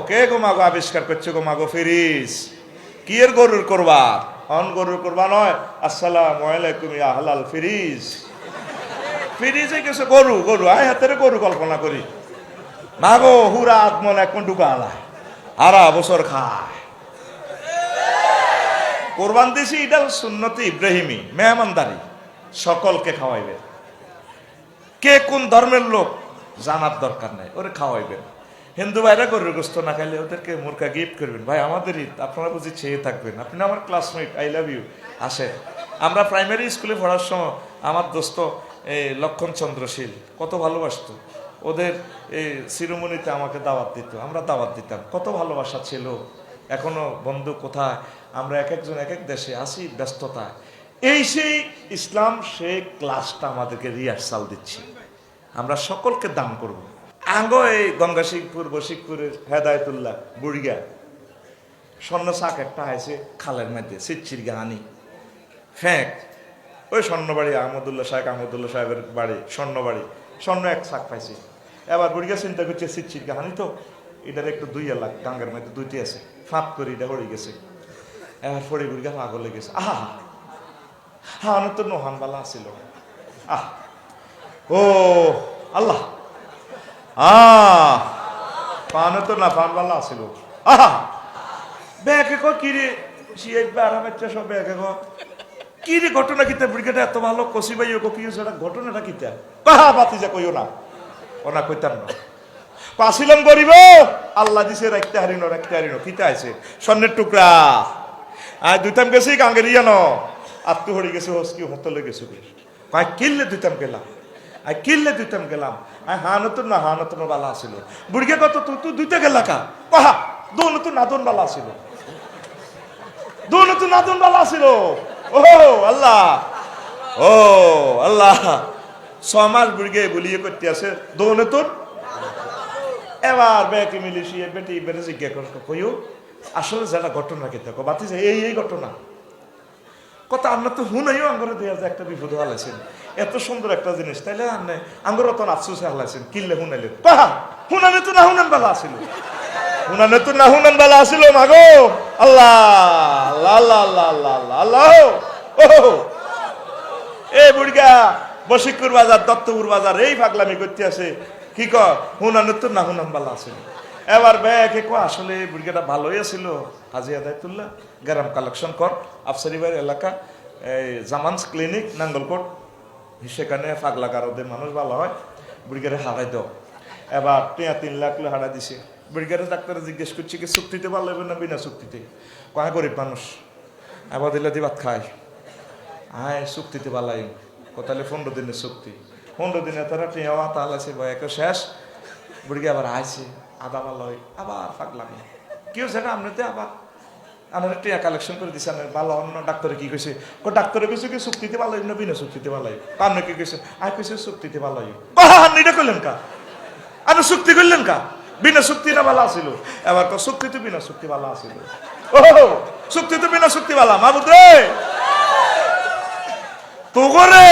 কে গো মাগো আবিষ্কার করছে গো মাগো ফিরিজ কি এর গরুর কোরবান গরুর কোরবান হয় আসসালামু আলাইকুম ইয়া হালাল ফিরিজ ফিরিজে কিছু গরু গরু আয় হাতের গরু কল্পনা করি মাগো হুরা আত্মন এখন ঢুকা আলায় আরা বছর খায় কোরবান দিছি এটা সুন্নতি ইব্রাহিমি মেহমানদারি সকলকে খাওয়াইবে কে কোন ধর্মের লোক জানার দরকার নাই ওরে খাওয়াইবেন হিন্দু ভাইরা গরুর গোস্ত না খাইলে ওদেরকে মুরগা গিফট করবেন ভাই আমাদের ঈদ আপনারা বুঝি চেয়ে থাকবেন আপনি আমার ক্লাসমেট আই লাভ ইউ আসেন আমরা প্রাইমারি স্কুলে পড়ার সময় আমার দোস্ত এই লক্ষণ চন্দ্রশীল কত ভালোবাসতো ওদের এই শিরোমণিতে আমাকে দাওয়াত দিত আমরা দাওয়াত দিতাম কত ভালোবাসা ছিল এখনো বন্ধু কোথায় আমরা এক একজন এক এক দেশে আসি ব্যস্ততায় এই সেই ইসলাম সেই ক্লাসটা আমাদেরকে রিহার্সাল দিচ্ছি আমরা সকলকে দান করব আঙ্গ এই গঙ্গাশিখপুর বশিকপুরের হেদায়তুল্লাহ বুড়িগা স্বর্ণ শাক একটা আছে খালের মধ্যে সিচ্ছির গাহানি ফ্যাঁক ওই স্বর্ণবাড়ি আহমদুল্লাহ সাহেবের বাড়ি স্বর্ণবাড়ি স্বর্ণ এক শাক পাইছি এবার বুড়িগা চিন্তা করছে সিচ্ছির গাহানি তো এটার একটু 2 লাখ গাঙ্গের মধ্যে 2টি আছে ফাঁপ করে এটা হয়ে গেছে এবার পরে বুড়িগা পাগল হয়ে গেছে আহা হ্যাঁ অনেক তো নোহানবালা আসছিল আহ ও আল্লাহ পানে তো না ফানবালা আসছিল আহা ব্যাগে কিরে সব ব্যাগে কি রে ঘটনা কিতা ব্রিগেডে এত ভালো কষি ভাই ও কি সেটা ঘটনাটা কিতা কাহা বাতি যা কইও না ওনা কইতাম না পাছিলাম গরিব আল্লাহ দিছে রাখতে হারিনো কিতা আছে স্বর্ণের টুকরা আর দুইতাম গেছি গাঙ্গের ইয়ানো আত্মু হরি গেছে হসকি হতলে গেছে কয় কিল্লে দুইতাম গেলাম আর কিল্লে দুইতাম গেলাম আর হানতুন বালা আসিল বুড়িকে কত তুই দুইটা গেলা কা কহা দোনতুন নাদন বালা আসিল দোনতুন নাদন বালা আসিল ও আল্লাহ ও আল্লাহ 6 মাস বুড়িকে বলিয়ে করতে আছে দোনতুন এবার বেকে মিলিয়ে বেটি বেড়ে জিজ্ঞা কইও আসলে যারা ঘটনা খেতে বাতি এই ঘটনা কথা আমরা তো হুনাইও আঙ্গরে দেওয়া যায় একটা বিপদ হালাইছেন এত সুন্দর একটা জিনিস তাইলে আপনি আঙ্গর তো আফসোসে হালাইছেন কিনলে হুনাইলেন কাহা হুনানে তো না হুনান বেলা আসিল হুনানে তো না হুনান বেলা আসিল মাগো আল্লাহ আল্লাহ আল্লাহ আল্লাহ আল্লাহ আল্লাহ ও এ বুড়িগা বশিকপুর বাজার দত্তপুর বাজার এই পাগলামি করতে আছে কি কর হুনানে তো না হুনান বেলা আসিল এবার ব্যাকে কো আসলে বুড়িগাটা ভালোই আছিল হাজি আদায়তুল্লাহ গ্রাম কালেকশন কর আফসারিবাড়ি এলাকা এই জামানস ক্লিনিক নাঙ্গলকোট সেখানে পাগলা কারোদের মানুষ ভালো হয় বুড়িগারে হারাই দাও এবার 3 লাখ হারা দিছে বুড়িগারে ডাক্তারে জিজ্ঞেস করছি কি চুক্তিতে ভালো হবে না বিনা চুক্তিতে কয় গরিব মানুষ এবার দিলে দিবাত খায় আয় চুক্তিতে ভালাই কোথালে 15 দিনের চুক্তি 15 দিনে তারা টিয়াওয়া তাহলে আছে বয়কে শেষ বুড়িগে আবার আইছে আদা ভালো হয় আবার পাগলামি কেউ সেটা আপনাতে আবার আমরা টিয়া কালেকশন করে দিচ্ছি ভালো অন্য ডাক্তারে কি কইছে ডাক্তারে কইছে কি চুক্তিতে ভালো না বিনা চুক্তিতে ভালো আপনি কি কইছে আই কইছে চুক্তিতে ভালো এটা কইলেন কা আপনি চুক্তি করলেন কা বিনা চুক্তিটা ভালো আসিল এবার তো চুক্তিতে বিনা চুক্তি ভালো আসিল ও চুক্তিতে বিনা চুক্তি ভালো মাহবুদ রে তো করে